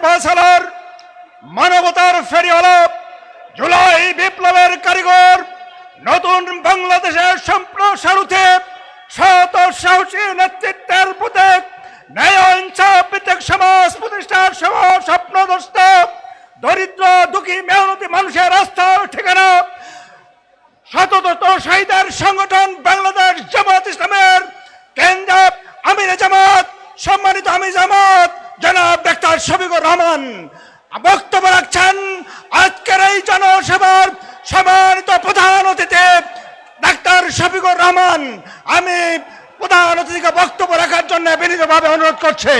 ফয়সালার মানবতার ফেরিওয়ালা, জুলাই বিপ্লবের কারিগর, নতুন বাংলাদেশের সম্প্রসারণে সৎ ও সাহসী নেতৃত্বের প্রতীক, ন্যায় ইনসাফ ভিত্তিক সমাজ প্রতিষ্ঠার স্বপ্নদ্রষ্ট, দরিদ্র দুঃখী মেহনতি মানুষের আস্থার ঠিকানা, শতদত শহীদের সংগঠন বাংলাদেশ জামাত ইসলামের কেন্দ্র আমির জামাত, সম্মানিত আমির জামাত জনাব ডাক্তার শফিকুর রহমান বক্তব্য রাখছেন। আজকের এই জনসভার সম্মানিত প্রধান অতিথি ডাক্তার শফিকুর রহমান, আমি প্রধান অতিথিকে বক্তব্য রাখার জন্য বিনীতভাবে অনুরোধ করছি।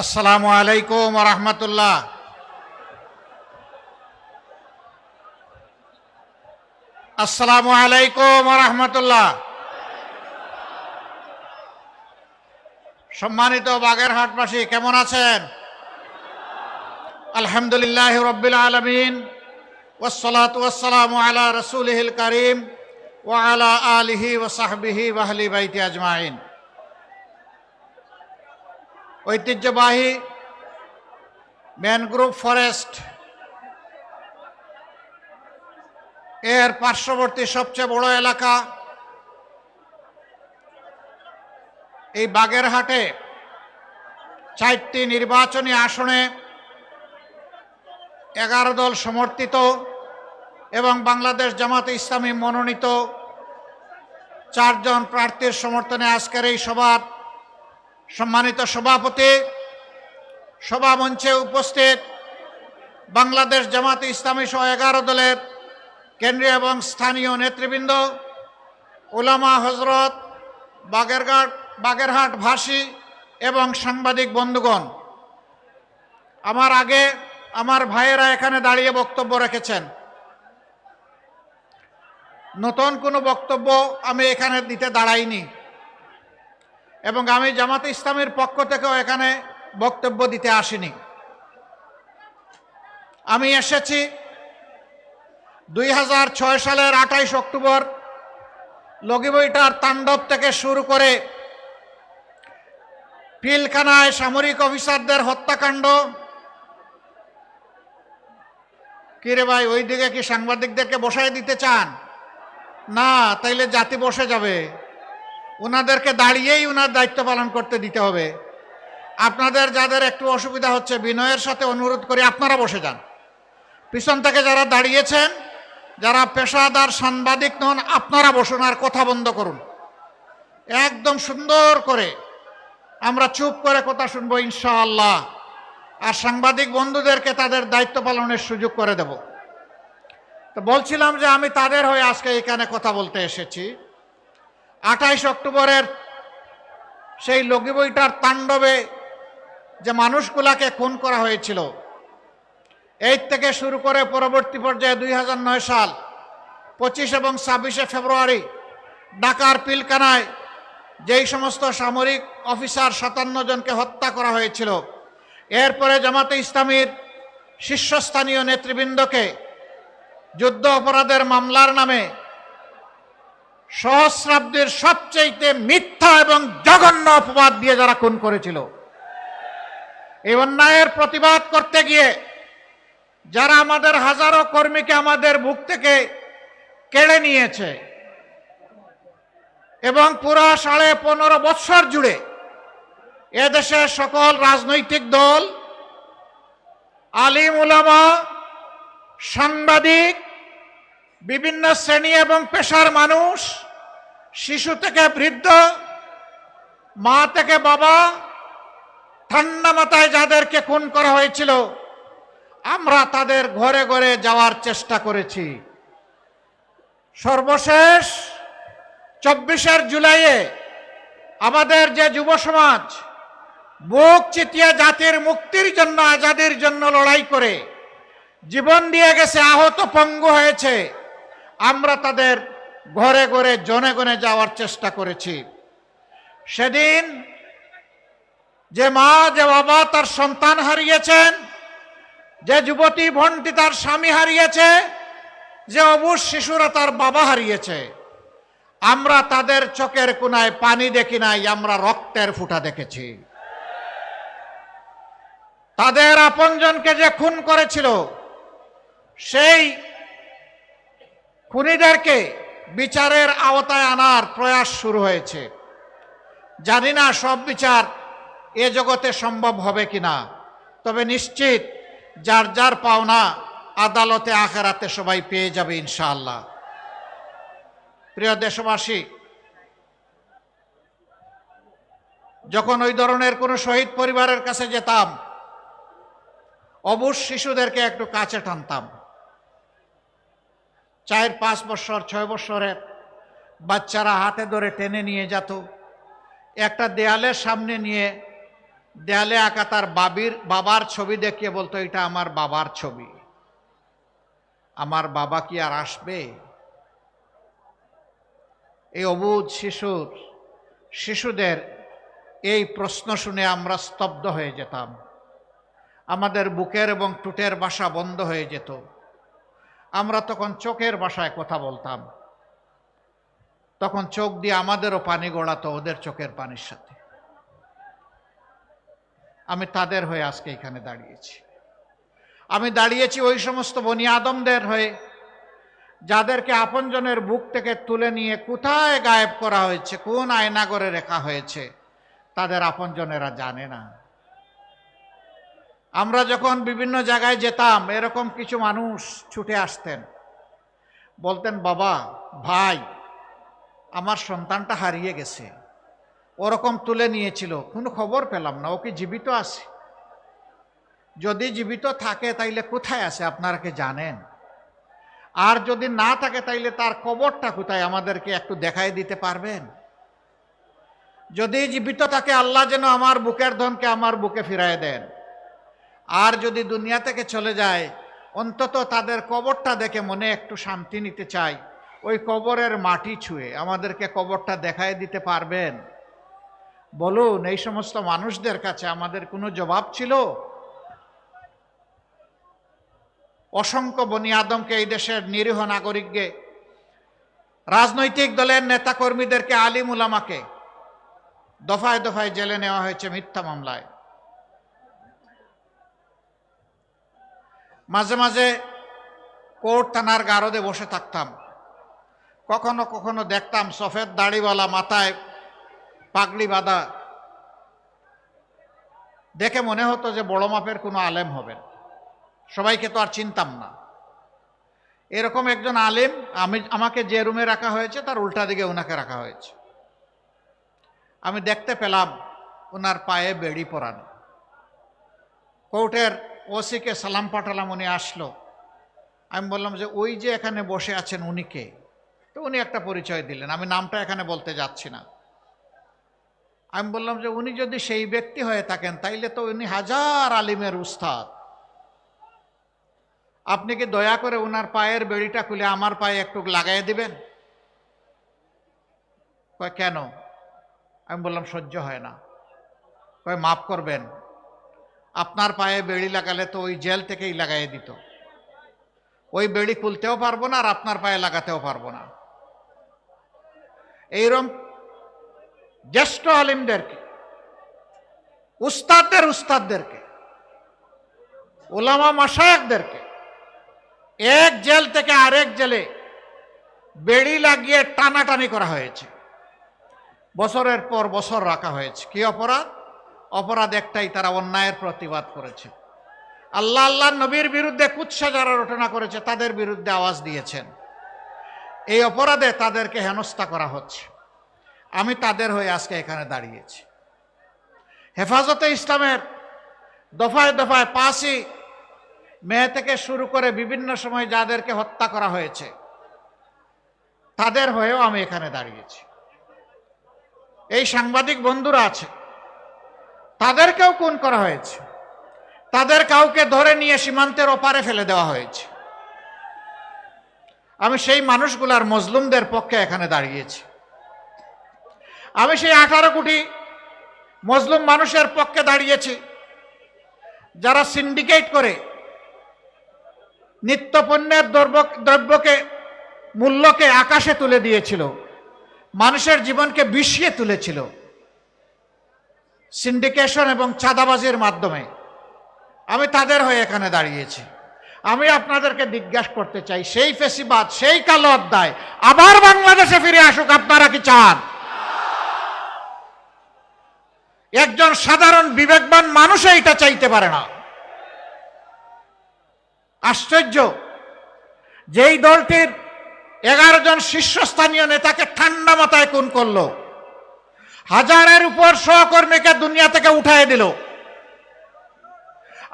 আসসালামু আলাইকুম ওয়া রাহমাতুল্লাহ। আসসালামু আলাইকুম ওয়া রাহমাতুল্লাহ। সম্মানিত বাগেরহাটবাসী কেমন আছেন? আলহামদুলিল্লাহি রাব্বিল আলামিন, ওয়াসসালাতু ওয়াসসালামু আলা রাসূলিহিল কারীম ওয়া আলা আলিহি ওয়া সাহবিহি ওয়া আহলি বাইতি আজমাইন। ঐতিহ্যবাহী ম্যানগ্রোভ ফরেস্ট এর পার্শ্ববর্তী সবচেয়ে বড় এলাকা এই বাগেরহাটে 4টি নির্বাচনী আসনে 11 দল সমর্থিত এবং বাংলাদেশ জামাতে ইসলামী মনোনীত 4 জন প্রার্থীর সমর্থনে আজকের এই সভার সম্মানিত সভাপতি, সভামঞ্চে উপস্থিত বাংলাদেশ জামাতে ইসলামী সহ 11 দলের কেন্দ্রীয় এবং স্থানীয় নেতৃবৃন্দ, উলামা হজরত, বাগেরহাট ভাষী এবং সাংবাদিক বন্ধুগণ, আমার আগে আমার ভাইয়েরা এখানে দাঁড়িয়ে বক্তব্য রেখেছেন। নতুন কোনো বক্তব্য আমি এখানে দিতে দাঁড়াইনি এবং আমি জামাতে ইসলামের পক্ষ থেকেও এখানে বক্তব্য দিতে আসিনি। আমি এসেছি 2006 সালের 28 অক্টোবর লগিবইটার তাণ্ডব থেকে শুরু করে পিলখানায় সামরিক অফিসারদের হত্যাকাণ্ড। কিরে ভাই, ওইদিকে কি সাংবাদিকদেরকে বসাই দিতে চান? না, তাইলে জাতি বসে যাবে। ওনাদেরকে দাঁড়িয়েই ওনার দায়িত্ব পালন করতে দিতে হবে। আপনাদের যাদের একটু অসুবিধা হচ্ছে, বিনয়ের সাথে অনুরোধ করি আপনারা বসে যান। পিছন থেকে যারা দাঁড়িয়েছেন, যারা পেশাদার সাংবাদিক নন, আপনারা বসুন আর কথা বন্ধ করুন। একদম সুন্দর করে আমরা চুপ করে কথা শুনবো ইনশাআল্লাহ, আর সাংবাদিক বন্ধুদেরকে তাদের দায়িত্ব পালনের সুযোগ করে দেব। তো বলছিলাম যে আমি তাদের হয়ে আজকে এখানে কথা বলতে এসেছি। 28 অক্টোবরের সেই লগিবইটার তাণ্ডবে যে মানুষগুলাকে খুন করা হয়েছিল, এই থেকে শুরু করে পরবর্তী পর্যায়ে 2009 সাল 25 এবং 26 ফেব্রুয়ারি ঢাকার পিলখানায় যেই সমস্ত সামরিক অফিসার 57 জনকে হত্যা করা হয়েছিল, এরপরে জামাতে ইসলামীর শীর্ষস্থানীয় নেতৃবৃন্দকে যুদ্ধ অপরাধের মামলার নামে সহস্রাব্দের সবচেয়ে মিথ্যা এবং জঘন্য অপবাদ দিয়ে যারা খুন করেছিল, এই অন্যায়ের প্রতিবাদ করতে গিয়ে যারা আমাদের হাজারো কর্মীকে আমাদের বুক থেকে কেড়ে নিয়েছে এবং পুরা 15.5 বছর জুড়ে এদেশের সকল রাজনৈতিক দল, আলিম উলামা, সাংবাদিক, বিভিন্ন শ্রেণী এবং পেশার মানুষ, শিশু থেকে বৃদ্ধ, মা থেকে বাবা, ঠান্ডা মাথায় যাদেরকে খুন করা হয়েছিল, আমরা তাদের ঘরে ঘরে যাওয়ার চেষ্টা করেছি। সর্বশেষ 24 জুলাইয়ে আমাদের যে যুব সমাজ বুক চিতিয়ে জাতির মুক্তির জন্য, আজাদির জন্য লড়াই করে জীবন দিয়ে গেছে, আহত পঙ্গু হয়েছে, আমরা তাদের ঘরে ঘরে জনে গনে যাওয়ার চেষ্টা করেছি। সেদিন যে মা, যে বাবা তার সন্তান হারিয়েছেন, যে যুবতী বোনটি তার স্বামী হারিয়েছে, যে অবুঝ শিশুরা তার বাবা হারিয়েছে, আমরা তাদের চোখের কোনায় পানি দেখি নাই, আমরা রক্তের ফুঁটা দেখেছি। তাদের আপনজনকে যে খুন করেছিল, সেই খুনিদেরকে বিচারের আওতায় আনার প্রয়াস শুরু হয়েছে। জানি না সব বিচার এ জগতে সম্ভব হবে কিনা, তবে নিশ্চিত যার যার পাওনা আদালতে আখেরাতে সবাই পেয়ে যাবে ইনশাআল্লাহ। প্রিয় দেশবাসী, যখন ওই ধরনের কোনো শহীদ পরিবারের কাছে যেতাম, অবুঝ শিশুদেরকে একটু কাছে টানতাম। 4-5 বছর 6 বছরের বাচ্চারা হাতে ধরে টেনে নিয়ে যেত, একটা দেয়ালের সামনে নিয়ে দেয়ালে আঁকা তার বাবার ছবি দেখিয়ে বলতো, এটা আমার বাবার ছবি, আমার বাবা কি আর আসবে? এই অবুঝ শিশুদের এই প্রশ্ন শুনে আমরা স্তব্ধ হয়ে যেতাম। আমাদের বুকের এবং টুটের ভাষা বন্ধ হয়ে যেত। আমরা তখন চোখের ভাষায় কথা বলতাম। তখন চোখ দিয়ে আমাদেরও পানি গড়াতো ওদের চোখের পানির সাথে। আমি তাদের হয়ে আজকে এখানে দাঁড়িয়েছি। আমি দাঁড়িয়েছি ওই সমস্ত বনি আদমদের হয়ে, যাদেরকে আপনজনের বুক থেকে তুলে নিয়ে কোথায় গায়েব করা হয়েছে, কোন আয়নাগরে রাখা হয়েছে, তাদের আপনজনেরা জানে না। আমরা যখন বিভিন্ন জায়গায় যেতাম, এরকম কিছু মানুষ ছুটে আসতেন, বলতেন, বাবা, ভাই, আমার সন্তানটা হারিয়ে গেছে, ওরকম তুলে নিয়েছিল, কোনো খবর পেলাম না, ও কি জীবিত আছে? যদি জীবিত থাকে তাইলে কোথায় আছে আপনারা কি জানেন? আর যদি না থাকে তাইলে তার কবরটা কোথায় আমাদেরকে একটু দেখাই দিতে পারবেন? যদি জীবিত থাকে, আল্লাহ যেন আমার বুকের ধনকে আমার বুকে ফিরায় দেন। আর যদি দুনিয়া থেকে চলে যায়, অন্তত তাদের কবরটা দেখে মনে একটু শান্তি নিতে চাই। ওই কবরের মাটি ছুঁয়ে আমাদেরকে কবরটা দেখাই দিতে পারবেন? বলুন, এই সমস্ত মানুষদের কাছে আমাদের কোনো জবাব ছিল? অসংখ্য বনি আদমকে, এই দেশের নিরীহ নাগরিককে, রাজনৈতিক দলের নেতাকর্মীদেরকে, আলিম উলামাকে দফায় দফায় জেলে নেওয়া হয়েছে মিথ্যা মামলায়। মাঝে মাঝে কোর্ট থানার গারদে বসে থাকতাম। কখনো কখনো দেখতাম সফেদ দাড়িওয়ালা, মাথায় পাগড়ি বাঁধা, দেখে মনে হতো যে বড় মাপের কোনো আলেম হবেন। সবাইকে তো আর চিনতাম না। এরকম একজন আলেম, আমাকে যে রুমে রাখা হয়েছে তার উল্টা দিকে ওনাকে রাখা হয়েছে। আমি দেখতে পেলাম ওনার পায়ে বেড়ি পরানো। কোর্টের ওসিকে সালাম পাঠালাম, উনি আসলো। আমি বললাম যে ওই যে এখানে বসে আছেন উনি কে? তো উনি একটা পরিচয় দিলেন, আমি নামটা এখানে বলতে যাচ্ছি না। আমি বললাম যে উনি যদি সেই ব্যক্তি হয়ে থাকেন তাইলে তো উনি হাজার আলিমের উস্তাদ। আপনি কি দয়া করে ওনার পায়ের বেড়িটা খুলে আমার পায়ে একটু লাগাই দিবেন? কয় কেন? আমি বললাম সহ্য হয় না। কয় মাফ করবেন, আপনার পায়ে বেড়ি লাগালে তো ওই জেল থেকেই লাগাই দিত। ওই বেড়ি খুলতেও পারবো না আর আপনার পায়ে লাগাতেও পারবো না। এইরকম জ্যেষ্ঠ আলিমদেরকে, উস্তাদদেরকে, ওলামা মাশায়েখদেরকে এক জেল থেকে আরেক জেলে বেড়ি লাগিয়ে টানাটানি করা হয়েছে, বছরের পর বছর রাখা হয়েছে। কি অপরাধ? অপরাধ একটাই, তারা অন্যায়ের প্রতিবাদ করেছে। আল্লাহ নবীর বিরুদ্ধে কুৎসা যারা রটনা করেছে তাদের বিরুদ্ধে আওয়াজ দিয়েছেন। এই অপরাধে তাদেরকে হেনস্থা করা হচ্ছে। আমি তাদের হয়ে আজকে এখানে দাঁড়িয়েছি। হেফাজতে ইসলামের দফায় দফায় 5ই মে থেকে শুরু করে বিভিন্ন সময় যাদেরকে হত্যা করা হয়েছে তাদের হয়েও আমি এখানে দাঁড়িয়েছি। এই সাংবাদিক বন্ধুরা আছে, তাদেরকেও খুন করা হয়েছে, তাদের কাউকে ধরে নিয়ে সীমান্তের ওপারে ফেলে দেওয়া হয়েছে। আমি সেই মানুষগুলার, মজলুমদের পক্ষে এখানে দাঁড়িয়েছি। আমি সেই 18 কোটি মজলুম মানুষের পক্ষে দাঁড়িয়েছি যারা সিন্ডিকেট করে নিত্যপণ্যের দ্রব্যকে মূল্যকে আকাশে তুলে দিয়েছিল, মানুষের জীবনকে বিষিয়ে তুলেছিল সিন্ডিকেশন এবং চাঁদাবাজির মাধ্যমে। আমি তাদের হয়ে এখানে দাঁড়িয়েছি। আমি আপনাদেরকে জিজ্ঞাসা করতে চাই, সেই ফেসিবাদ, সেই কালো অধ্যায় আবার বাংলাদেশে ফিরে আসুক আপনারা কি চান? একজন সাধারণ বিবেকবান মানুষ এইটা চাইতে পারে না। আশ্চর্য, যেই দলটির 11 জন শীর্ষস্থানীয় নেতাকে ঠান্ডা মাথায় খুন করলো, হাজারের উপর সহকর্মীকে দুনিয়া থেকে উঠায় দিল,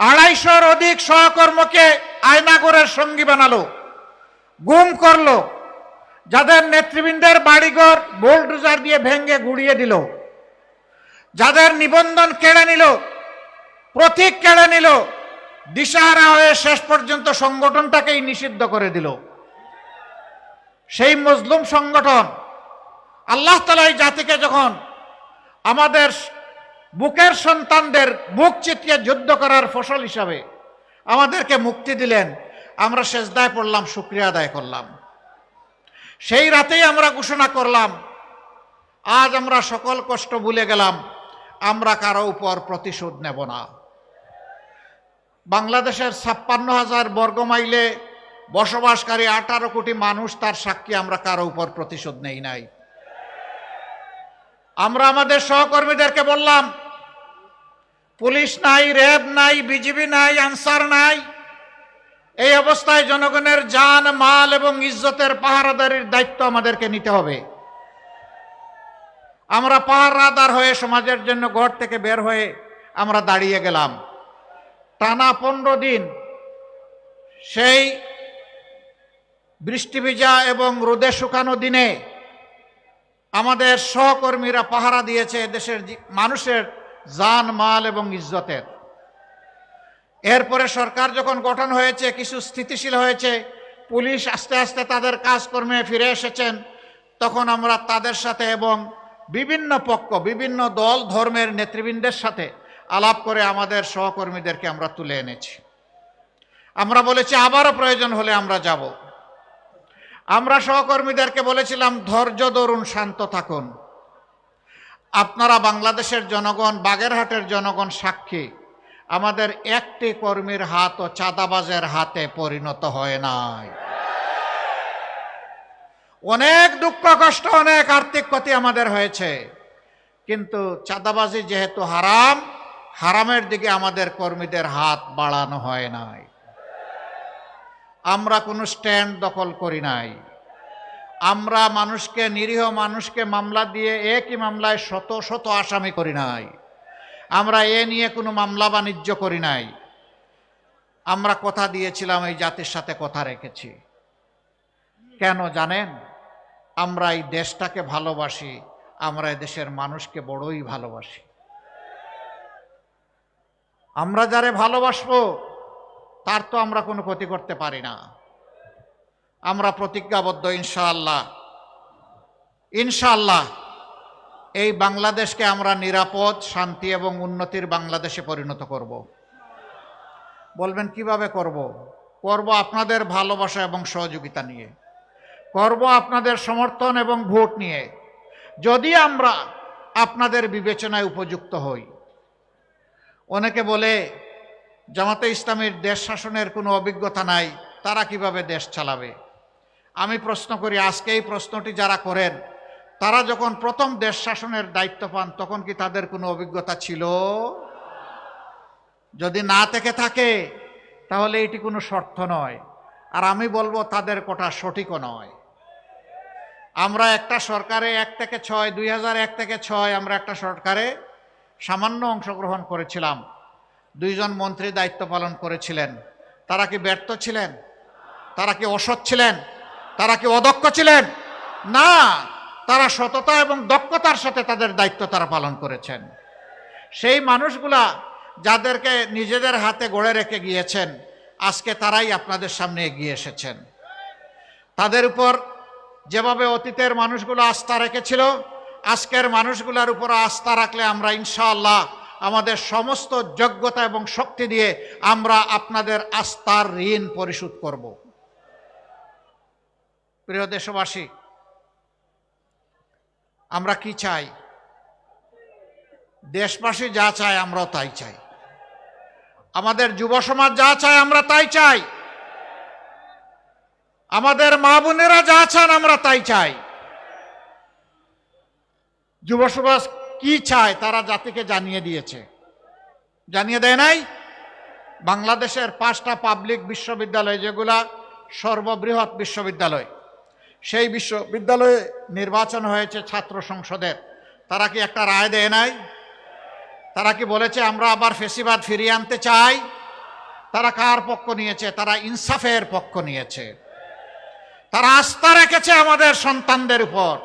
250-র অধিক সহকর্মীকে আয়নাগরের সঙ্গী বানালো, গুম করলো, যাদের নেতৃবৃন্দের বাড়িঘর বুলডোজার দিয়ে ভেঙে গুড়িয়ে দিল, যাদের নিবন্ধন কেড়ে নিল, প্রতীক কেড়ে নিল, দিশাহারা হয়ে শেষ পর্যন্ত সংগঠনটাকেই নিষিদ্ধ করে দিল। সেই মজলুম সংগঠন আল্লাহ তাআলা এই জাতিকে যখন আমাদের বুকের সন্তানদের বুক চিতিয়ে যুদ্ধ করার ফসল হিসাবে আমাদেরকে মুক্তি দিলেন, আমরা সেজদায় পড়লাম, শুকরিয়া আদায় করলাম। সেই রাতেই আমরা ঘোষণা করলাম, আজ আমরা সকল কষ্ট ভুলে গেলাম, আমরা কারো উপর প্রতিশোধ নেব না। বাংলাদেশের 56,000 বর্গমাইলে বসবাসকারী 18 কোটি মানুষ তার সাক্ষী, আমরা কারো উপর প্রতিশোধ নেই নাই। আমরা আমাদের সহকর্মীদেরকে বললাম, পুলিশ নাই, র্যাব নাই, বিজিবি নাই, আনসার নাই, এই অবস্থায় জনগণের জান, মাল এবং ইজ্জতের পাহারাদারির দায়িত্ব আমাদেরকে নিতে হবে। আমরা পাহারাদার হয়ে সমাজের জন্য ঘর থেকে বের হয়ে আমরা দাঁড়িয়ে গেলাম। টানা 15 দিন সেই বৃষ্টি ভিজা এবং রোদে শুকানো দিনে আমাদের সহকর্মীরা পাহারা দিয়েছে দেশের মানুষের জান, মাল এবং ইজ্জতের। এরপরে সরকার যখন গঠন হয়েছে, কিছু স্থিতিশীল হয়েছে, পুলিশ আস্তে আস্তে তাদের কাজকর্মে ফিরে এসেছেন, তখন আমরা তাদের সাথে এবং বিভিন্ন পক্ষ, বিভিন্ন দল, ধর্মের নেতৃবৃন্দের সাথে আলাপ করে আমাদের সহকর্মীদেরকে আমরা তুলে এনেছি। আমরা বলেছি আবারও প্রয়োজন হলে আমরা যাব। আমরা সহকর্মীদেরকে বলেছিলাম, ধৈর্য ধরুন, শান্ত থাকুন। আপনারা বাংলাদেশের জনগণ, বাগেরহাটের জনগণ সাক্ষী, আমাদের একটি কর্মীর হাত ও চাঁদাবাজের হাতে পরিণত হয় নাই। অনেক দুঃখ কষ্ট, অনেক আর্থিক ক্ষতি আমাদের হয়েছে, কিন্তু চাঁদাবাজি যেহেতু হারাম, হারামের দিকে আমাদের কর্মীদের হাত বাড়ানো হয় নাই। আমরা কোনো স্ট্যান্ড দখল করি নাই। আমরা মানুষকে, নিরীহ মানুষকে মামলা দিয়ে একই মামলায় শত শত আসামি করি নাই। আমরা এ নিয়ে কোনো মামলা বাণিজ্য করি নাই। আমরা কথা দিয়েছিলাম, এই জাতির সাথে কথা রেখেছি। কেন জানেন? আমরা এই দেশটাকে ভালোবাসি, আমরা এই দেশের মানুষকে বড়ই ভালোবাসি। আমরা যারে ভালোবাসবো তার তো আমরা কোনো ক্ষতি করতে পারি না। আমরা প্রতিজ্ঞাবদ্ধ, ইনশাআল্লাহ, ইনশাআল্লাহ এই বাংলাদেশকে আমরা নিরাপদ, শান্তি এবং উন্নতির বাংলাদেশে পরিণত করব। বলবেন কিভাবে করব? করব আপনাদের ভালোবাসা এবং সহযোগিতা নিয়ে, করব আপনাদের সমর্থন এবং ভোট নিয়ে। যদি আমরা আপনাদের বিবেচনায় উপযুক্ত হই। অনেকে বলে জামাতে ইসলামীর দেশ শাসনের কোনো অভিজ্ঞতা নাই, তারা কিভাবে দেশ চালাবে? আমি প্রশ্ন করি, আজকে এই প্রশ্নটি যারা করেন, তারা যখন প্রথম দেশ শাসনের দায়িত্ব পান তখন কি তাদের কোনো অভিজ্ঞতা ছিল? যদি না থেকে থাকে তাহলে এটি কোনো শর্ত নয়, আর আমি বলবো তাদের কথা সঠিকও নয়। আমরা একটা সরকারে 1 থেকে 6, 2001 থেকে 6 আমরা একটা সরকারে সামান্য অংশগ্রহণ করেছিলাম। 2 জন মন্ত্রী দায়িত্ব পালন করেছিলেন। তারা কি ব্যর্থ ছিলেন? তারা কি অসৎ ছিলেন? তারা কি অদক্ষ ছিলেন? না, তারা সততা এবং দক্ষতার সাথে তাদের দায়িত্ব তারা পালন করেছেন। সেই মানুষগুলা যাদেরকে নিজেদের হাতে গড়ে রেখে গিয়েছেন, আজকে তারাই আপনাদের সামনে এগিয়ে এসেছেন। তাদের উপর যেভাবে অতীতের মানুষগুলো আস্থা রেখেছিল, আজকের মানুষগুলোর উপর আস্থা রাখলে আমরা ইনশাআল্লাহ আমাদের সমস্ত যোগ্যতা এবং শক্তি দিয়ে আমরা আপনাদের আস্থার ঋণ পরিশোধ করব। প্রিয় দেশবাসী, আমরা কি চাই? দেশবাসী যা চায় আমরাও তাই চাই। আমাদের যুব সমাজ যা চায় আমরা তাই চাই। আমাদের মা বোনেরা যা চান আমরা তাই চাই। যুব সমাজ কি চায় তারা জাতিকে জানিয়ে দিয়েছে। জানিয়ে দেয় নাই? বাংলাদেশের 5টা পাবলিক বিশ্ববিদ্যালয়, যেগুলা সর্ববৃহৎ বিশ্ববিদ্যালয়, সেই বিশ্ববিদ্যালয়ে নির্বাচন হয়েছে ছাত্র সংসদের। তারা কি একটা রায় দেয় নাই? তারা কি বলেছে আমরা আবার ফেসিবাদ ফিরিয়ে আনতে চাই? তারা কার পক্ষ নিয়েছে? তারা ইনসাফের পক্ষ নিয়েছে। তারা আস্থা রেখেছে আমাদের সন্তানদের উপর।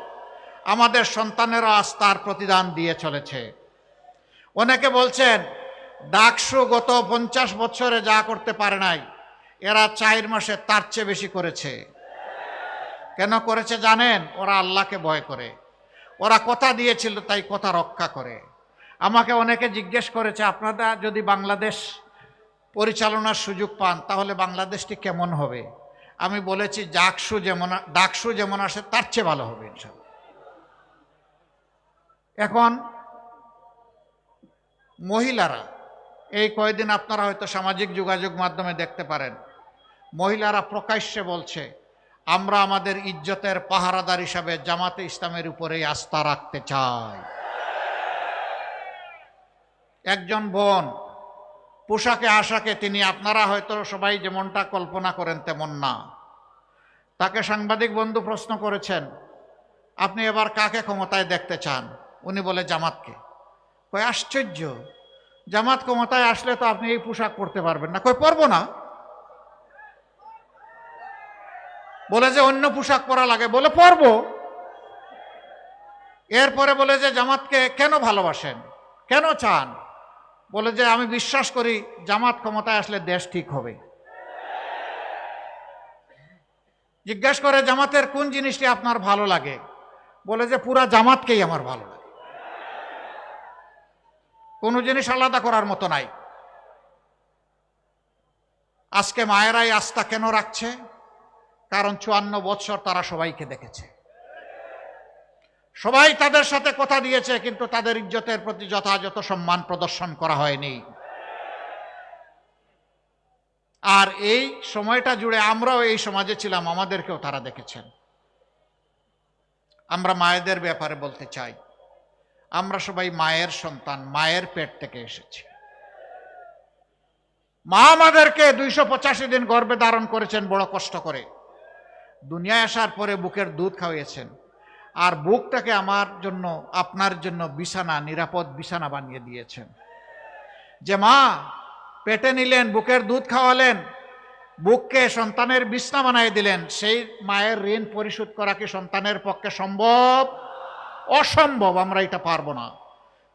আমাদের সন্তানেরা আস্থার প্রতিদান দিয়ে চলেছে। অনেকে বলছেন ডাকসু গত 50 বছরে যা করতে পারে নাই, এরা 4 মাসে তার চেয়ে বেশি করেছে। কেন করেছে জানেন? ওরা আল্লাহকে ভয় করে। ওরা কথা দিয়েছিল তাই কথা রক্ষা করে। আমাকে অনেকে জিজ্ঞেস করেছে আপনারা যদি বাংলাদেশ পরিচালনার সুযোগ পান তাহলে বাংলাদেশটি কেমন হবে? আমি বলেছি ডাকসু যেমন আসে তার চেয়ে ভালো হবে ইনশাআল্লাহ। এখন মহিলারা, এই কয়েকদিন আপনারা হয়তো সামাজিক যোগাযোগ মাধ্যমে দেখতে পারেন, মহিলারা প্রকাশ্যে বলছে আমরা আমাদের ইজ্জতের পাহারাদার হিসাবে জামাতে ইসলামের উপরেই আস্থা রাখতে চাই। একজন বোন পোশাকে আশাকে, তিনি আপনারা হয়তো সবাই যেমনটা কল্পনা করেন তেমন না। তাকে সাংবাদিক বন্ধু প্রশ্ন করেছেন আপনি এবার কাকে ক্ষমতায় দেখতে চান? উনি বলে জামাতকে। কয় আশ্চর্য, জামাত ক্ষমতায় আসলে তো আপনি এই পোশাক পরতে পারবেন না। কয় পরবো না। বলে যে অন্য পোশাক পরা লাগে। বলে পরবো। এরপরে বলে যে জামাতকে কেন ভালোবাসেন, কেন চান? বলে যে আমি বিশ্বাস করি জামাত ক্ষমতায় আসলে দেশ ঠিক হবে। জিজ্ঞাসা করে জামাতের কোন জিনিসটি আপনার ভালো লাগে? বলে যে পুরা জামাতকেই আমার ভালো লাগে, কোনো জিনিস আলাদা করার মতো নাই। আজকে মায়েরাই আস্থা কেন রাখছে? কারণ 54 বছর তারা সবাইকে দেখেছে, সবাই তাদের সাথে কথা দিয়েছে, কিন্তু তাদের ইজ্জতের প্রতি যথাযথ সম্মান প্রদর্শন করা হয়নি। আর এই সময়টা জুড়ে আমরাও এই সমাজে ছিলাম, আমাদেরকেও তারা দেখেছেন। আমরা মায়েদের ব্যাপারে বলতে চাই, আমরা সবাই মায়ের সন্তান, মায়ের পেট থেকে এসেছি। মা আমাদেরকে 285 দিন গর্ভে ধারণ করেছেন বড় কষ্ট করে। দুনিয়ায় আসার পরে বুকের দুধ খাওয়িয়েছেন, আর বুকটাকে আমার জন্য, আপনার জন্য বিছানা, নিরাপদ বিছানা বানিয়ে দিয়েছেন। যে মা পেটে নিলেন, বুকের দুধ খাওয়ালেন, বুককে সন্তানের বিছানা বানিয়ে দিলেন, সেই মায়ের ঋণ পরিশোধ করা কি সন্তানের পক্ষে সম্ভব? অসম্ভব। আমরা এটা পারবো না।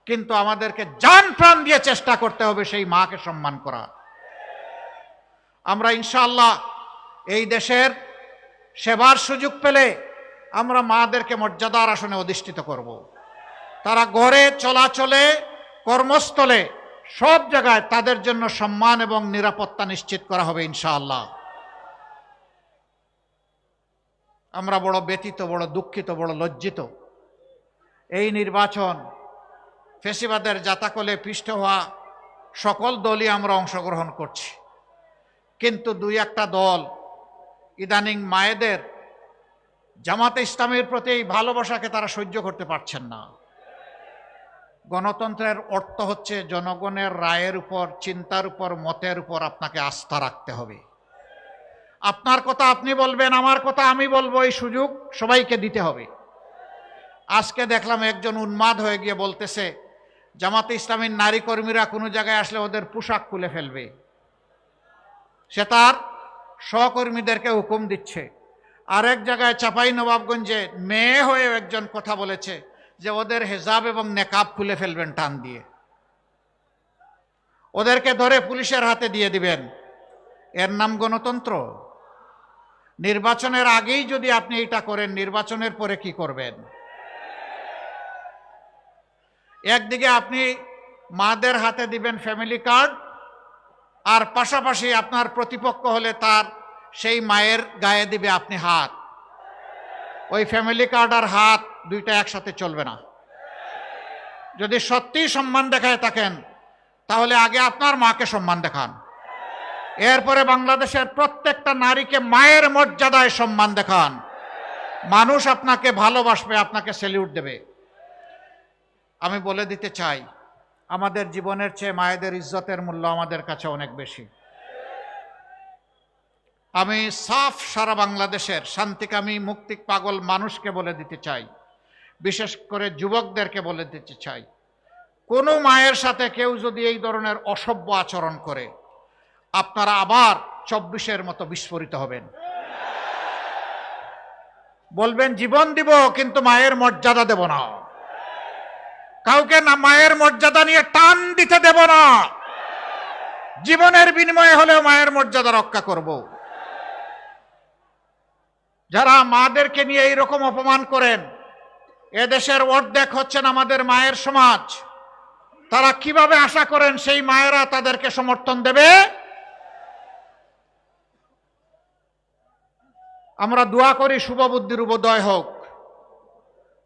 কিন্তু আমাদেরকে জান প্রাণ দিয়ে চেষ্টা করতে হবে সেই মাকে সম্মান করা। আমরা ইনশাআল্লাহ এই দেশের সেবার সুযোগ পেলে আমরা মাদেরকে মর্যাদার আসনে অধিষ্ঠিত করব। তারা ঘরে, চলাচলে, কর্মস্থলে, সব জায়গায় তাদের জন্য সম্মান এবং নিরাপত্তা নিশ্চিত করা হবে ইনশাআল্লাহ। আমরা বড় ব্যথিত, বড় দুঃখিত, বড় লজ্জিত। এই নির্বাচন ফ্যাসিবাদের জাতাকলে পিষ্ট হওয়া সকল দলই আমরা অংশগ্রহণ করছি, কিন্তু 2-1টা দল ইদানিং মায়েদের, জামাতে ইসলামের প্রতি এই ভালোবাসাকে তারা সহ্য করতে পারছেন না। গণতন্ত্রের অর্থ হচ্ছে জনগণের রায়ের উপর, চিন্তার উপর, মতের উপর আপনাকে আস্থা রাখতে হবে। আপনার কথা আপনি বলবেন, আমার কথা আমি বলবো, এই সুযোগ সবাইকে দিতে হবে। আজকে দেখলাম একজন উন্মাদ হয়ে গিয়ে বলতেছে জামাতে ইসলামের নারী কর্মীরা কোনো জায়গায় আসলে ওদের পোশাক খুলে ফেলবে। সে তার সহকর্মীদেরকে হুকুম দিচ্ছে। আরেক জায়গায় চাঁপাইনবাবগঞ্জে মেয়ে হয়ে একজন কথা বলেছে যে ওদের হেজাব এবং নেকাব খুলে ফেলবেন টান দিয়ে, ওদেরকে ধরে পুলিশের হাতে দিয়ে দিবেন। এর নাম গণতন্ত্র? নির্বাচনের আগেই যদি আপনি এটা করেন, নির্বাচনের পরে কি করবেন? একদিকে আপনি মাদের হাতে দিবেন ফ্যামিলি কার্ড, আর পাশাপাশি আপনার প্রতিপক্ষ হলে তার সেই মায়ের গায়ে দিবে আপনি হাত। ওই ফ্যামিলি কার্ড আর হাত দুইটা একসাথে চলবে না। যদি সত্যিই সম্মান দেখায় থাকেন তাহলে আগে আপনার মাকে সম্মান দেখান, এরপরে বাংলাদেশের প্রত্যেকটা নারীকে মায়ের মর্যাদায় সম্মান দেখান। মানুষ আপনাকে ভালোবাসবে, আপনাকে স্যালিউট দেবে। আমি বলে দিতে চাই, আমাদের জীবনের চেয়ে মায়েদের ইজ্জতের মূল্য আমাদের কাছে অনেক বেশি। আমি সাফ সারা বাংলাদেশের শান্তিকামী মুক্তি পাগল মানুষকে বলে দিতে চাই, বিশেষ করে যুবকদেরকে বলে দিতে চাই, কোনো মায়ের সাথে কেউ যদি এই ধরনের অসভ্য আচরণ করে আপনারা আবার 24-এর মতো বিস্ফোরিত হবেন। বলবেন জীবন দিব কিন্তু মায়ের মর্যাদা দেব না, কাউকে না মায়ের মর্যাদা নিয়ে টান দিতে দেব না, জীবনের বিনিময়ে হলেও মায়ের মর্যাদা রক্ষা করব। যারা মাদেরকে নিয়ে এইরকম অপমান করেন, এদেশের অর্ধেক হচ্ছেন আমাদের মায়ের সমাজ, তারা কিভাবে আশা করেন সেই মায়েরা তাদেরকে সমর্থন দেবে? আমরা দোয়া করি শুভ বুদ্ধির উদয় হোক।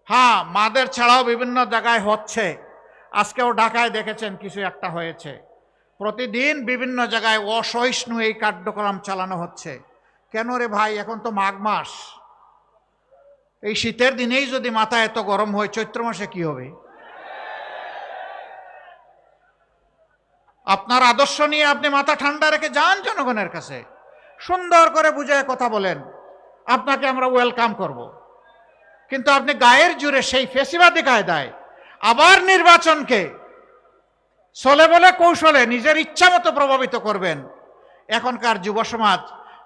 হ্যাঁ, মাদের ছাড়াও বিভিন্ন জায়গায় হচ্ছে, আজকেও ঢাকায় দেখেছেন কিছু একটা হয়েছে। প্রতিদিন বিভিন্ন জায়গায় অসহিষ্ণু এই কার্যক্রম চালানো হচ্ছে। কেন রে ভাই, এখন তো মাঘ মাস, এই শীতের দিনেই যদি মাথা এত গরম হয়, চৈত্র মাসে কি হবে? আপনার আদর্শ নিয়ে আপনি মাথা ঠান্ডা রেখে যান জনগণের কাছে, সুন্দর করে বুঝায় কথা বলেন, আপনাকে আমরা ওয়েলকাম করব। কিন্তু আপনি গায়ের জোরে সেই ফেসিবাদী কায়দায় আবার নির্বাচনকে চলে বলে কৌশলে নিজের ইচ্ছা মতো প্রভাবিত করবেন। এখনকার যুব সমাজ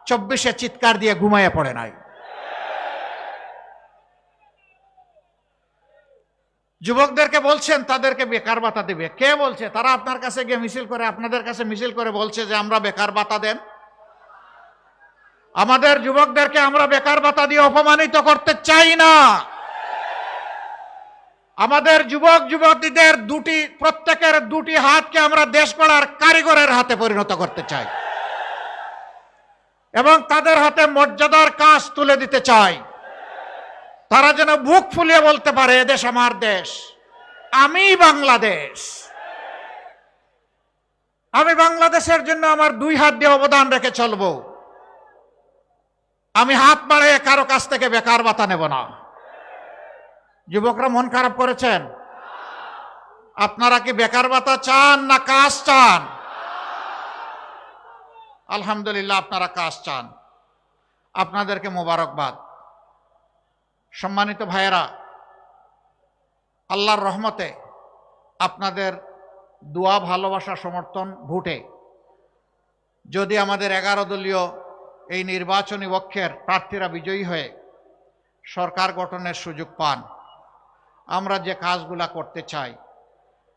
24-এ চিৎকার দিয়ে ঘুমাইয়া পড়ে নাই। যুবকদেরকে বলছেন তাদেরকে বেকার ভাতা দিবে, কে বলছে? তারা আপনার কাছে গিয়ে মিছিল করে, আপনাদের কাছে মিছিল করে বলছে যে আমরা বেকার ভাতা দেন। আমাদের যুবকদেরকে আমরা বেকার ভাতা দিয়ে অপমানিত করতে চাই না। আমাদের যুবক যুবতীদের প্রত্যেকের দুটি হাতকে আমরা দেশ গড়ার কারিগরের হাতে পরিণত করতে চাই এবং তাদের হাতে মর্যাদার কাজ তুলে দিতে চাই। তারা যেন বুক ফুলিয়ে বলতে পারে, এদেশ আমার দেশ, আমি বাংলাদেশ, আমি বাংলাদেশের জন্য আমার 2 হাত দিয়ে অবদান রেখে চলবো। আমি হাত বাড়িয়ে কারো কাছ থেকে বেকার ভাতা নেব না। যুবকরা মন খারাপ করেছেন? আপনারা কি বেকার ভাতা চান না কাজ চান? আলহামদুলিল্লাহ, আপনারা কাজ চান, আপনাদেরকে মোবারকবাদ। সম্মানিত ভাইয়েরা, আল্লাহর রহমতে আপনাদের দোয়া, ভালোবাসা, সমর্থন, ভোটে যদি আমাদের 11 দলীয় এই নির্বাচনী পক্ষের প্রার্থীরা বিজয়ী হয়ে সরকার গঠনের সুযোগ পান, আমরা যে কাজগুলা করতে চাই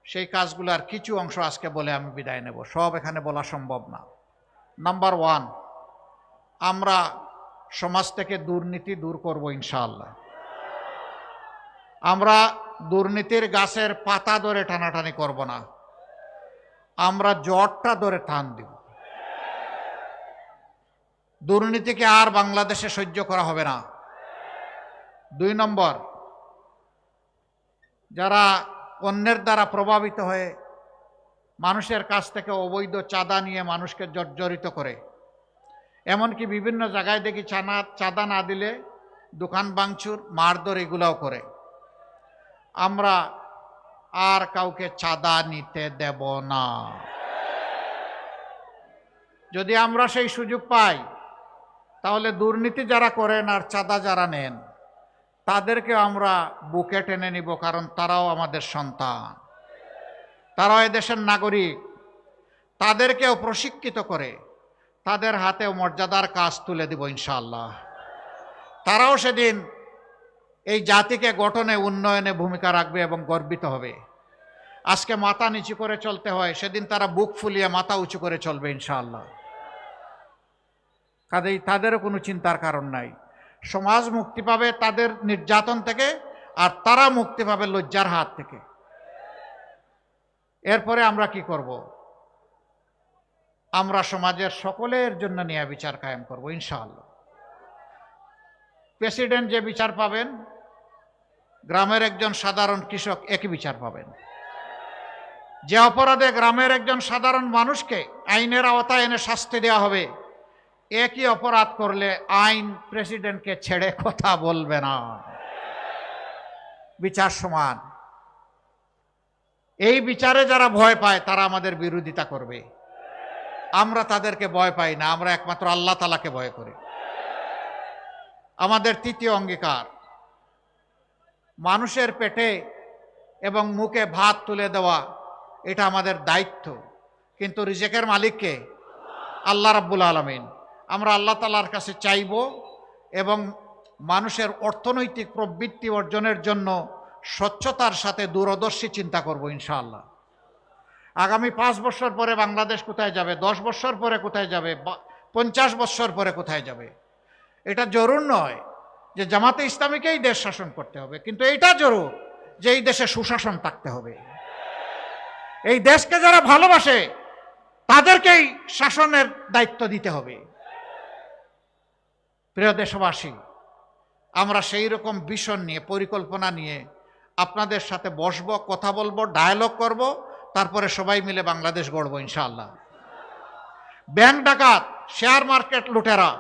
সেই কাজগুলার কিছু অংশ আজকে বলে আমি বিদায় নেব। সব এখানে বলা সম্ভব না। নাম্বার 1, আমরা সমাজ থেকে দুর্নীতি দূর করব ইনশাআল্লাহ। আমরা দুর্নীতির গাছের পাতা ধরে টানাটানি করব না, আমরা জটটা ধরে টান দিব। দুর্নীতিকে আর বাংলাদেশে সহ্য করা হবে না। 2 নম্বর, যারা অন্যের দ্বারা প্রভাবিত হয়ে মানুষের কাছ থেকে অবৈধ চাঁদা নিয়ে মানুষকে জর্জরিত করে, এমনকি বিভিন্ন জায়গায় দেখি চাঁদা না দিলে দোকান ভাঙচুর, মারধর এগুলাও করে, আমরা আর কাউকে চাঁদা নিতে দেব না। যদি আমরা সেই সুযোগ পাই তাহলে দুর্নীতি যারা করেন আর চাঁদা যারা নেন তাদেরকে আমরা বুকে টেনে নিব, কারণ তারাও আমাদের সন্তান, তারাও এদেশের নাগরিক। তাদেরকেও প্রশিক্ষিত করে তাদের হাতেও মর্যাদার কাজ তুলে দিব ইনশাআল্লাহ। তারাও সেদিন এই জাতিকে গঠনে, উন্নয়নে ভূমিকা রাখবে এবং গর্বিত হবে। আজকে মাথা নিচু করে চলতে হয়, সেদিন তারা বুক ফুলিয়ে মাথা উঁচু করে চলবে ইনশাআল্লাহ। কাজেই তাদেরও কোনো চিন্তার কারণ নাই। সমাজ মুক্তি পাবে তাদের নির্যাতন থেকে, আর তারা মুক্তি পাবে লজ্জার হাত থেকে। এরপরে আমরা কি করব? আমরা সমাজের সকলের জন্য ন্যায় বিচার কায়েম করব ইনশাআল্লাহ। প্রেসিডেন্ট যে বিচার পাবেন, গ্রামের একজন সাধারণ কৃষক একই বিচার পাবেন। যে অপরাধে গ্রামের একজন সাধারণ মানুষকে আইনের আওতায় এনে শাস্তি দেওয়া হবে, একই অপরাধ করলে আইন প্রেসিডেন্টকে ছেড়ে কথা বলবে না। বিচার সমান। এই বিচারে যারা ভয় পায় তারা আমাদের বিরোধিতা করবে। আমরা তাদেরকে ভয় পাই না, আমরা একমাত্র আল্লাহ তাআলাকে ভয় করি। আমাদের তৃতীয় অঙ্গীকার, মানুষের পেটে এবং মুখে ভাত তুলে দেওয়া এটা আমাদের দায়িত্ব, কিন্তু রিজেকের মালিককে আল্লাহ রাব্বুল আলামিন। আমরা আল্লাহ তাআলার কাছে চাইব এবং মানুষের অর্থনৈতিক প্রবৃত্তি অর্জনের জন্য স্বচ্ছতার সাথে দূরদর্শী চিন্তা করব ইনশাআল্লাহ। আগামী 5 বছর পরে বাংলাদেশ কোথায় যাবে, 10 বছর পরে কোথায় যাবে, 50 বছর পরে কোথায় যাবে, এটা জরুর নয় যে জামাতে ইসলামীকেই দেশ শাসন করতে হবে, কিন্তু এটা জরুর যে এই দেশে সুশাসন থাকতে হবে। এই দেশকে যারা ভালোবাসে তাদেরকেই শাসনের দায়িত্ব দিতে হবে। প্রিয় দেশবাসী, আমরা সেই রকম ভিশন নিয়ে, পরিকল্পনা নিয়ে আপনাদের সাথে বসবো, কথা বলবো, ডায়ালগ করব, তারপরে সবাই মিলে বাংলাদেশ গড়ব ইনশাআল্লাহ। ব্যাংক ডাকাত, শেয়ার মার্কেট লুটেরা,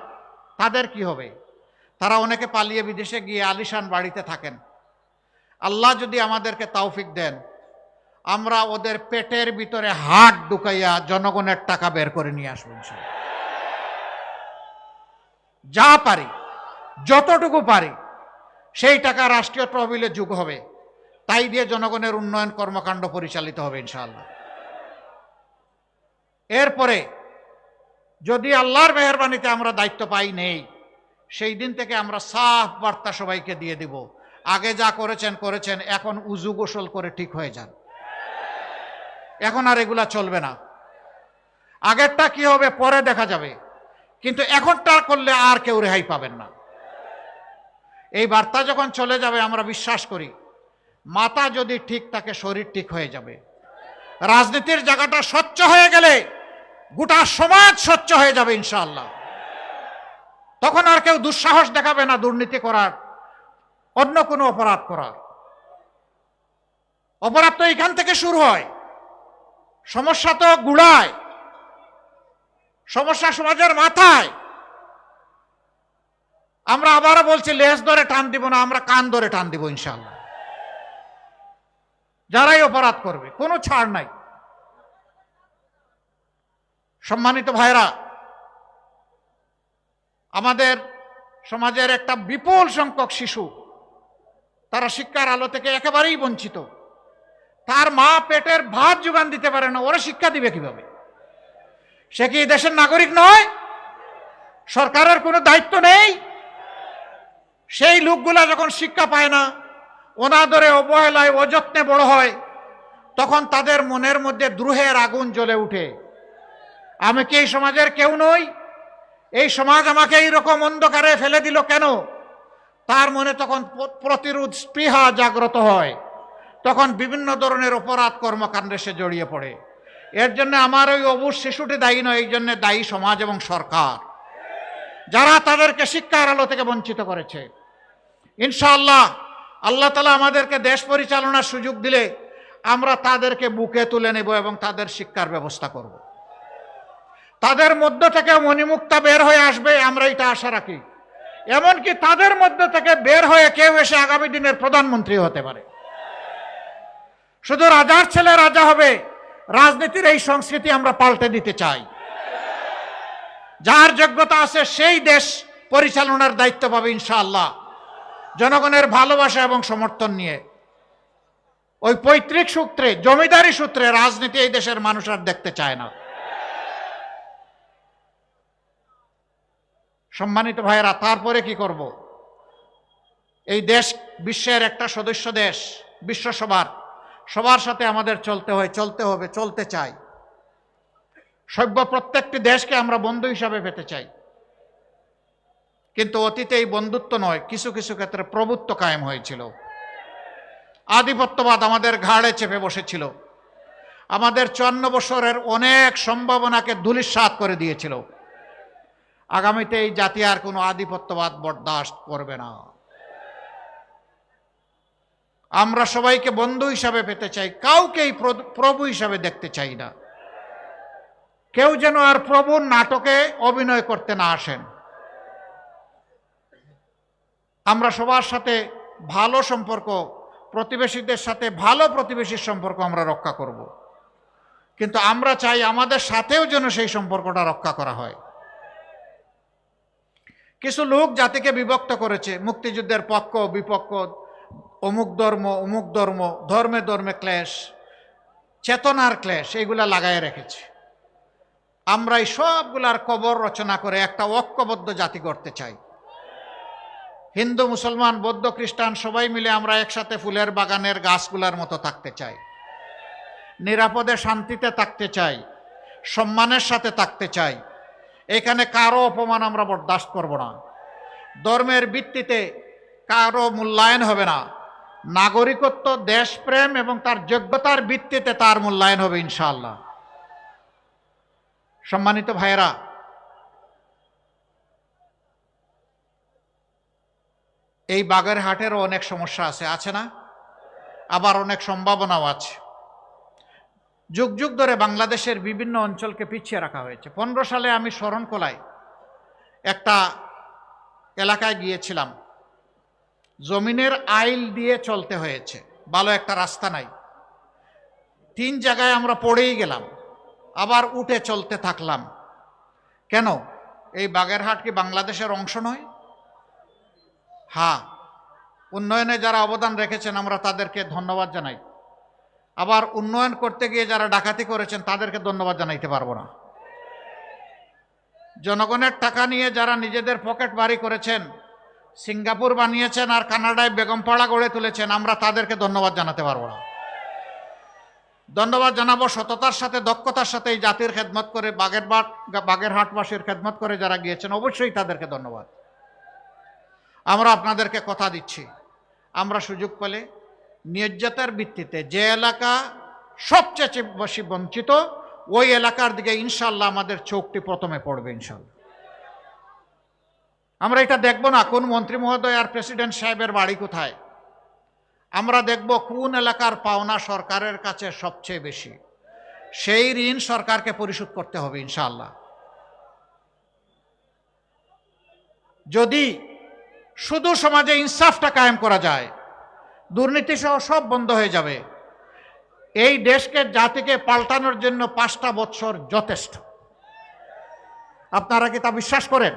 তাদের কি হবে? তারা অনেকে পালিয়ে বিদেশে গিয়ে আলিশান বাড়িতে থাকেন। আল্লাহ যদি আমাদেরকে তৌফিক দেন, আমরা ওদের পেটের ভিতরে হাত ঢুকাইয়া জনগণের টাকা বের করে নিয়ে আসবো ইনশাআল্লাহ। যা পারি, যতটুকু পারি, সেই টাকা রাষ্ট্রীয় তহবিলে যোগ হবে, তাই দিয়ে জনগণের উন্নয়ন কর্মকাণ্ড পরিচালিত হবে ইনশাআল্লাহ। এরপরে যদি আল্লাহর মেহেরবানিতে আমরা দায়িত্ব পাই নেই, সেই দিন থেকে আমরা সাফ বার্তা সবাইকে দিয়ে দিব, আগে যা করেছেন করেছেন, এখন উজু গোসল করে ঠিক হয়ে যান। এখন আর এগুলা চলবে না। আগেরটা কি হবে পরে দেখা যাবে, কিন্তু এখনটা করলে আর কেউ রেহাই পাবেন না। এই বার্তা যখন চলে যাবে, আমরা বিশ্বাস করি মাথা যদি ঠিক থাকে শরীর ঠিক হয়ে যাবে। রাজনীতির জায়গাটা স্বচ্ছ হয়ে গেলে গোটা সমাজ স্বচ্ছ হয়ে যাবে ইনশাআল্লাহ। তখন আর কেউ দুঃসাহস দেখাবে না দুর্নীতি করার, অন্য কোনো অপরাধ করার। অপরাধ তো এখান থেকে শুরু হয়, সমস্যা তো গুড়ায়, সমস্যা সমাজের মাথায়। আমরা আবারও বলছি, লেজ ধরে টান দিব না, আমরা কান ধরে টান দিব ইনশাআল্লাহ। যারাই অপরাধ করবে কোনো ছাড় নাই। সম্মানিত ভাইরা, আমাদের সমাজের একটা বিপুল সংখ্যক শিশু, তারা শিক্ষার আলো থেকে একেবারেই বঞ্চিত। তার মা পেটের ভাত যোগান দিতে পারে না, ওরা শিক্ষা দিবে কিভাবে? সে কি দেশের নাগরিক নয়? সরকারের কোনো দায়িত্ব নেই? সেই লোকগুলা যখন শিক্ষা পায় না, অনাদরে, অবহেলায়, অযত্নে বড় হয়, তখন তাদের মনের মধ্যে দ্রোহের আগুন জ্বলে উঠে। আমি কি এই সমাজের কেউ নই? এই সমাজ আমাকে এইরকম অন্ধকারে ফেলে দিল কেন? তার মনে তখন প্রতিরোধ স্পৃহা জাগ্রত হয়, তখন বিভিন্ন ধরনের অপরাধ কর্মকাণ্ডে সে জড়িয়ে পড়ে। এর জন্য আমার ওই অবুজ শিশুটি দায়ী নয়, এই জন্য দায়ী সমাজ এবং সরকার, যারা তাদেরকে শিক্ষার আলো থেকে বঞ্চিত করেছে। ইনশাআল্লাহ আল্লাহ তাআলা আমাদেরকে দেশ পরিচালনার সুযোগ দিলে আমরা তাদেরকে বুকে তুলে নেব এবং তাদের শিক্ষার ব্যবস্থা করব। তাদের মধ্য থেকে মণিমুক্তা বের হয়ে আসবে, আমরা এটা আশা রাখি। এমনকি তাদের মধ্য থেকে বের হয়ে কেউ এসে আগামী দিনের প্রধানমন্ত্রী হতে পারে। শুধু রাজার ছেলে রাজা হবে, রাজনীতির এই সংস্কৃতি আমরা পাল্টে দিতে চাই। যার যোগ্যতা আছে সেই দেশ পরিচালনার দায়িত্ব পাবে ইনশাআল্লাহ, জনগণের ভালোবাসা এবং সমর্থন নিয়ে। ওই পৈতৃক সূত্রে, জমিদারি সূত্রে রাজনীতি এই দেশের মানুষ আর দেখতে চায় না। সম্মানিত ভাইয়েরা, তারপরে কি করব? এই দেশ বিশ্বের একটা সদস্য দেশ, বিশ্বসভার, সবার সাথে আমাদের চলতে হয়, চলতে হবে, চলতে চাই। সভ্য প্রত্যেকটি দেশকে আমরা বন্ধু হিসাবে পেতে চাই, কিন্তু অতীতে এই বন্ধুত্ব নয়, কিছু কিছু ক্ষেত্রে প্রভুত্ব কায়েম হয়েছিল। আধিপত্যবাদ আমাদের ঘাড়ে চেপে বসেছিল। আমাদের 54 বছরের অনেক সম্ভাবনাকে ধূলিসাৎ করে দিয়েছিল। আগামীতে এই জাতি আর কোনো আধিপত্যবাদ বরদাস্ত করবে না। আমরা সবাইকে বন্ধু হিসাবে পেতে চাই, কাউকেই প্রভু হিসাবে দেখতে চাই না। কেউ যেন আর প্রভুর নাটকে অভিনয় করতে না আসেন। আমরা সবার সাথে ভালো সম্পর্ক, প্রতিবেশীদের সাথে ভালো প্রতিবেশীর সম্পর্ক আমরা রক্ষা করব, কিন্তু আমরা চাই আমাদের সাথেও যেন সেই সম্পর্কটা রক্ষা করা হয়। কিছু লোক জাতিকে বিভক্ত করেছে, মুক্তিযুদ্ধের পক্ষ বিপক্ষ, অমুক ধর্ম ধর্মে ধর্মে ক্লেশ, চেতনার ক্লেশ, এইগুলা লাগায় রেখেছে। আমরা এই সবগুলার কবর রচনা করে একটা ঐক্যবদ্ধ জাতি করতে চাই। হিন্দু, মুসলমান, বৌদ্ধ, খ্রিস্টান সবাই মিলে আমরা একসাথে ফুলের বাগানের গাছগুলার মতো থাকতে চাই, নিরাপদে শান্তিতে থাকতে চাই, সম্মানের সাথে থাকতে চাই। এখানে কারো অপমান আমরা বরদাস্ত করব না। ধর্মের ভিত্তিতে কারো মূল্যায়ন হবে না। নাগরিকত্ব, দেশপ্রেম এবং তার যোগ্যতার ভিত্তিতে তার মূল্যায়ন হবে ইনশাআল্লাহ। সম্মানিত ভাইয়েরা, এই বাগেরহাটেরও অনেক সমস্যা আছে না? আবার অনেক সম্ভাবনাও আছে। যুগ যুগ ধরে বাংলাদেশের বিভিন্ন অঞ্চলকে পিছিয়ে রাখা হয়েছে। 15 সালে আমি শরণখোলায় একটা এলাকায় গিয়েছিলাম। জমিনের আইল দিয়ে চলতে হয়েছে, ভালো একটা রাস্তা নাই। 3 জায়গায় আমরা পড়েই গেলাম, আবার উঠে চলতে থাকলাম। কেন? এই বাগেরহাট কি বাংলাদেশের অংশ নয়? হ্যাঁ, উন্নয়নে যারা অবদান রেখেছেন আমরা তাদেরকে ধন্যবাদ জানাই। আবার উন্নয়ন করতে গিয়ে যারা ডাকাতি করেছেন তাদেরকে ধন্যবাদ জানাইতে পারবো না। জনগণের টাকা নিয়ে যারা নিজেদের পকেট বাড়ি করেছেন, সিঙ্গাপুর বানিয়েছেন আর কানাডায় বেগমপাড়া গড়ে তুলেছেন, আমরা তাদেরকে ধন্যবাদ জানাতে পারবো না। ধন্যবাদ জানাবো সততার সাথে, দক্ষতার সাথে এই জাতির খেদমত করে, বাগেরহাটবাসীর খেদমত করে যারা গিয়েছেন, অবশ্যই তাদেরকে ধন্যবাদ। আমরা আপনাদেরকে কথা দিচ্ছি, আমরা সুযোগ পেলে ন্যায্যতার ভিত্তিতে যে এলাকা সবচেয়ে বেশি বঞ্চিত, ওই এলাকার দিকে ইনশাল্লাহ আমাদের চোখটি প্রথমে পড়বে ইনশাল্লাহ। আমরা এটা দেখব না কোন মন্ত্রী মহোদয় আর প্রেসিডেন্ট সাহেবের বাড়ি কোথায়, আমরা দেখব কোন এলাকার পাওনা সরকারের কাছে সবচেয়ে বেশি। সেই ঋণ সরকারকে পরিশোধ করতে হবে ইনশাআল্লাহ। যদি শুধু সমাজে ইনসাফটা কায়েম করা যায়, দুর্নীতি সহ সব বন্ধ হয়ে যাবে। এই দেশকে, জাতিকে পাল্টানোর জন্য 5টা বছর যথেষ্ট। আপনারা কি তা বিশ্বাস করেন?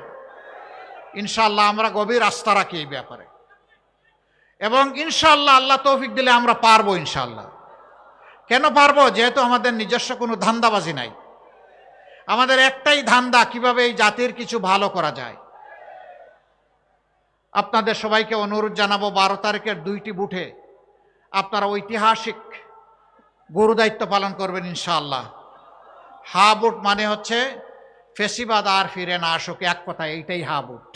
ইনশাআল্লাহ আমরা গভীর আস্থা রাখি এই ব্যাপারে, এবং ইনশাআল্লাহ আল্লাহ তৌফিক দিলে আমরা পারবো ইনশাআল্লাহ। কেন পারবো? যেহেতু আমাদের নিজস্ব কোনো ধান্দাবাজি নাই। আমাদের একটাই ধান্দা, কিভাবে এই জাতির কিছু ভালো করা যায়। আপনাদের সবাইকে অনুরোধ জানাবো, 12 তারিখের 2টি বুথে আপনারা ঐতিহাসিক গুরু দায়িত্ব পালন করবেন ইনশাআল্লাহ। হা বুট মানে হচ্ছে ফেসিবাদ আর ফিরে না আসুক, এক কথা এইটাই হা বুট।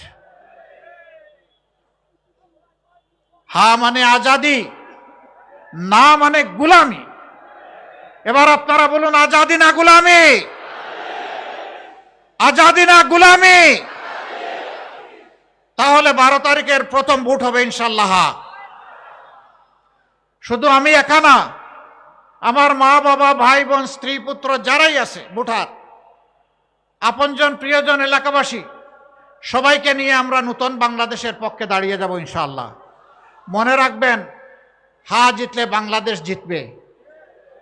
হা মানে আজাদি, না মানে গুলামি। এবার আপনারা বলুন, আজাদি না গুলামি? আজাদি না গুলামি? তাহলে 12 তারিখের প্রথম ভোট হবে ইনশাআল্লাহ। শুধু আমি একা না, আমার মা বাবা, ভাই বোন, স্ত্রী পুত্র যারাই আছে ভোটার, আপনজন প্রিয়জন এলাকাবাসী, সবাইকে নিয়ে আমরা নতুন বাংলাদেশের পক্ষে দাঁড়িয়ে যাব ইনশাআল্লাহ। মনে রাখবেন, হা জিতলে বাংলাদেশ জিতবে,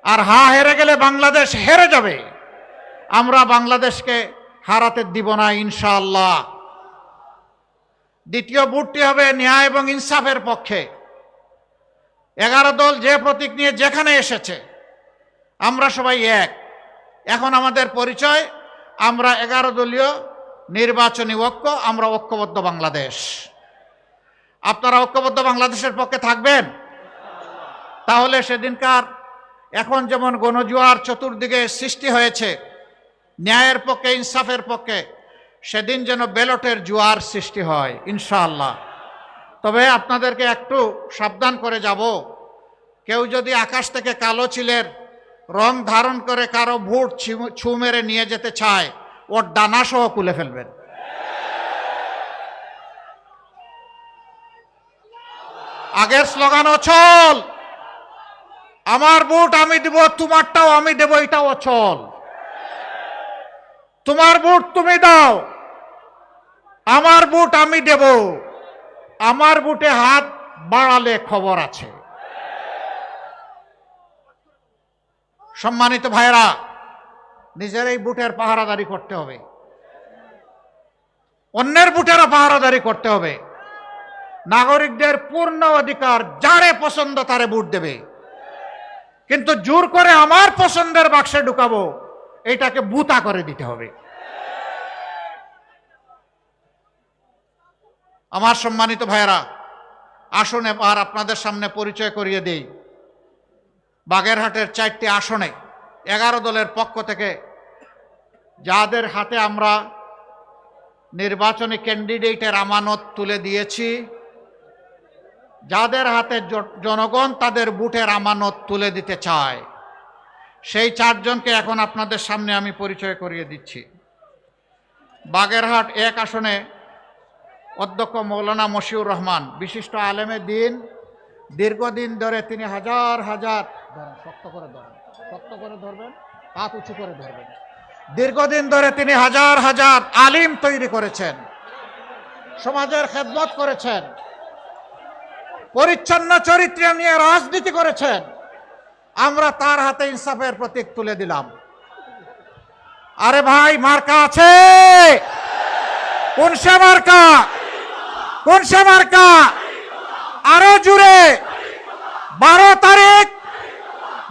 আর হা হেরে গেলে বাংলাদেশ হেরে যাবে। আমরা বাংলাদেশকে হারাতে দিব না ইনশাআল্লাহ। দ্বিতীয় ভোটটি হবে ন্যায় এবং ইনসাফের পক্ষে। 11 দল যে প্রতীক নিয়ে যেখানে এসেছে, আমরা সবাই এক। এখন আমাদের পরিচয়, আমরা 11 দলীয় নির্বাচনী ঐক্য, আমরা ঐক্যবদ্ধ বাংলাদেশ। আপনারা ঐক্যবদ্ধ বাংলাদেশের পক্ষে থাকবেন? তাহলে সেদিনকার এখন যেমন গণজোয়ার চতুর্দিকে সৃষ্টি হয়েছে ন্যায়ের পক্ষে, ইনসাফের পক্ষে, সেদিন যেন ব্যালটের জোয়ার সৃষ্টি হয় ইনশাআল্লাহ। তবে আপনাদেরকে একটু সাবধান করে যাব, কেউ যদি আকাশ থেকে কালো চিলের রং ধারণ করে কারো ভোট ছু মেরে নিয়ে যেতে চায়, ওর ডানা সহ খুলে ফেলবেন। আগের স্লোগান অচল, আমার ভোট আমি দেব, তোমারটাও আমি দেব, এটাও অচল। তোমার ভোট তুমি দাও, আমার ভোট আমি দেব, আমার ভোটে হাত বাড়ালে খবর আছে। সম্মানিত ভাইরা, নিজের এই ভোটের পাহারাদারি করতে হবে, অন্যের ভোটেরও পাহারাদারি করতে হবে। নাগরিকদের পূর্ণ অধিকার, যারে পছন্দ তারে ভোট দেবে, কিন্তু জোর করে আমার পছন্দের বাক্সে ঢুকাবো, এটাকে বুতা করে দিতে হবে। আমার সম্মানিত ভাইরা, আসুন এবার আপনাদের সামনে পরিচয় করিয়ে দেই। বাগেরহাটের 4টি আসনে 11 দলের পক্ষ থেকে যাদের হাতে আমরা নির্বাচনী ক্যান্ডিডেটের আমানত তুলে দিয়েছি, যাদের হাতে জনগণ তাদের ভোটের আমানত তুলে দিতে চায়, সেই 4 জনকে এখন আপনাদের সামনে আমি পরিচয় করিয়ে দিচ্ছি। বাগেরহাট 1 আসনে অধ্যক্ষ মৌলানা মশিউর রহমান, বিশিষ্ট আলেমে দিন, দীর্ঘদিন ধরে তিনি হাজার হাজার, শক্ত করে ধরবেন, হাত উঁচু করে ধরবেন, দীর্ঘদিন ধরে তিনি হাজার হাজার আলিম তৈরি করেছেন, সমাজের খেদমত করেছেন, পরিচ্ছন্ন চরিত্র নিয়ে রাজনীতি করেছেন। আমরা তার হাতে ইনসাফের প্রতীক তুলে দিলাম। আরে ভাই, মার্কা আছে? কোন সে মার্কা? কোন সে মার্কা? আরো জুড়ে 12 তারিখ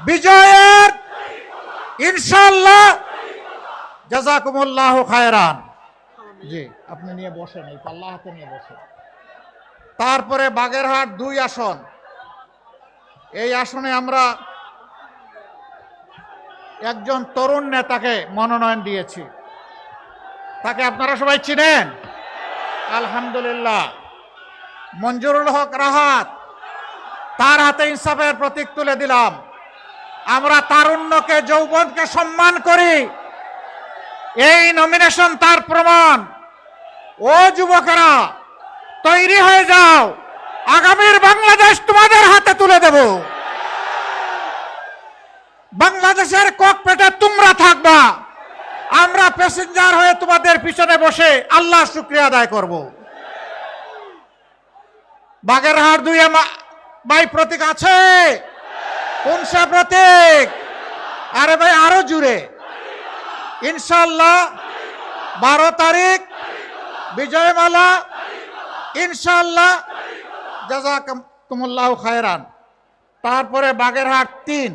বিজয়ের ইনশাআল্লাহ। জাযাকুমুল্লাহু খায়রান। জি, আপনি নিয়ে বসেন, এই পাল্লা হাতে নিয়ে বসেন। তারপরে বাগেরহাট 2 আসন, এই আসনে আমরা একজন তরুণ নেতাকে মনোনয়ন দিয়েছি। তাকে আপনারা সবাই চিনেন, আলহামদুলিল্লাহ, মঞ্জুরুল হক রাহাত। তার হাতে ইনসাফের প্রতীক তুলে দিলাম। আমরা তারুণ্যকে, যৌবনকে সম্মান করি, এই নমিনেশন তার প্রমাণ। ও যুবকেরা, তৈরি হয়ে যাও, আগামীর বাংলাদেশ তোমাদের হাতে তুলে দেব। বাংলাদেশের ককপিটে তোমরা থাকবা, আমরা প্যাসেঞ্জার হয়ে তোমাদের পিছনে বসে আল্লাহর শুকরিয়া আদায় করব। বাগেরহাট 2 ভাই প্রতীক আছে? কোন সে প্রতীক? আরে ভাই, আরো জুড়ে। ইনশাআল্লাহ 12 তারিখ বিজয়মালা, ইনশাআল্লাহ। জাযাকুমুল্লাহু খায়রান। তারপরে বাগেরহাট 3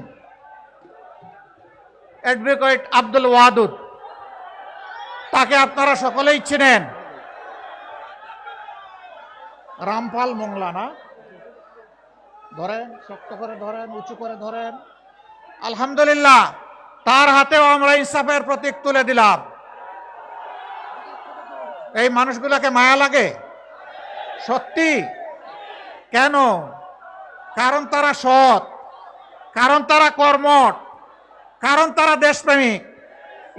অ্যাডভোকেট আব্দুল ওয়াদুদ, তাকে আপনারা সকলেই চিনেন। রামপাল মোংলা না? ধরেন, শক্ত করে ধরেন, উঁচু করে ধরেন। আলহামদুলিল্লাহ, তার হাতেও আমরা ইনসাফের প্রতীক তুলে দিলাম। এই মানুষগুলোকে মায়া লাগে সত্যি। কেন? কারণ তারা সৎ, কারণ তারা কর্মঠ, কারণ তারা দেশপ্রেমিক।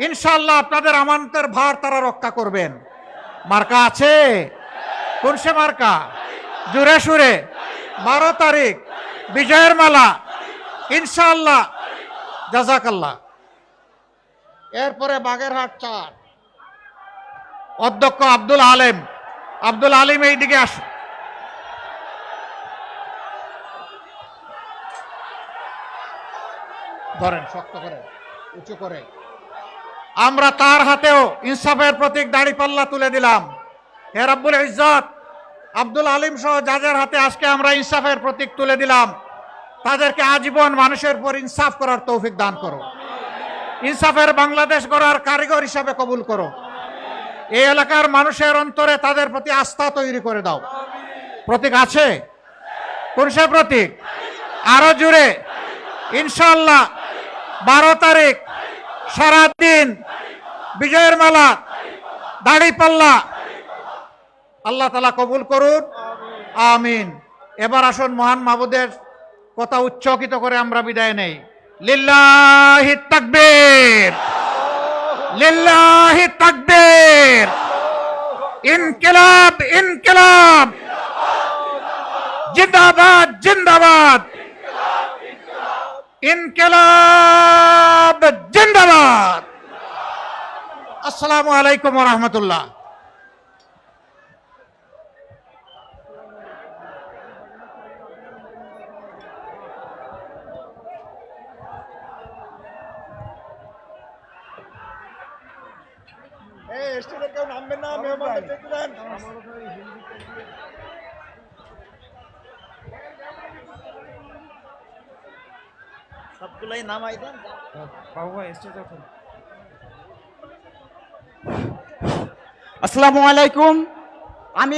ইনশাআল্লাহ আপনাদের আমানতের ভার তারা রক্ষা করবেন। মার্কা আছে? কোন সে মার্কা? জুড়ে সুরে 12 তারিখ বিজয়ের মালা, ইনশাআল্লাহ। জাযাকাল্লাহ। এরপরে বাগেরহাট 4 অধ্যক্ষ আব্দুল আলিম। আব্দুল আলিম, এইদিকে আসুন। ধরেন, শক্ত করে, উঁচু করে। আমরা তার হাতেও ইনসাফের প্রতীক দাড়িপাল্লা তুলে দিলাম। হে রব্বুল ইজ্জত, আব্দুল আলিম সহ যাদের হাতে আজকে আমরা ইনসাফের প্রতীক তুলে দিলাম, তাদেরকে আজীবন মানুষের উপর ইনসাফ করার তৌফিক দান করো। ইনসাফের বাংলাদেশ গড়ার কারিগর হিসাবে কবুল করো। এই এলাকার মানুষের অন্তরে তাদের প্রতি আস্থা তৈরি করে দাও। প্রতীক আছে? কোন সে প্রতীক? আরো জুড়ে। ইনশাআল্লাহ 12 তারিখ সারাদিন বিজয়ের মালা, দাড়িপাল্লা। আল্লাহ তাআলা কবুল করুন, আমিন। এবার আসুন, মহান মাবুদের কথা উচ্চকিত করে আমরা বিদায় নেই। লিল্লাহি তাকবীর, লিল্লাহি তাকবীর। ইনকিলাব, ইনকিলাব, জিন্দাবাদ, জিন্দাবাদ, ইনকিলাব জিন্দাবাদ। আসসালামু আলাইকুম ওয়া রাহমাতুল্লাহ। সবগুলাই নামাই দেন। আসসালামু আলাইকুম। আমি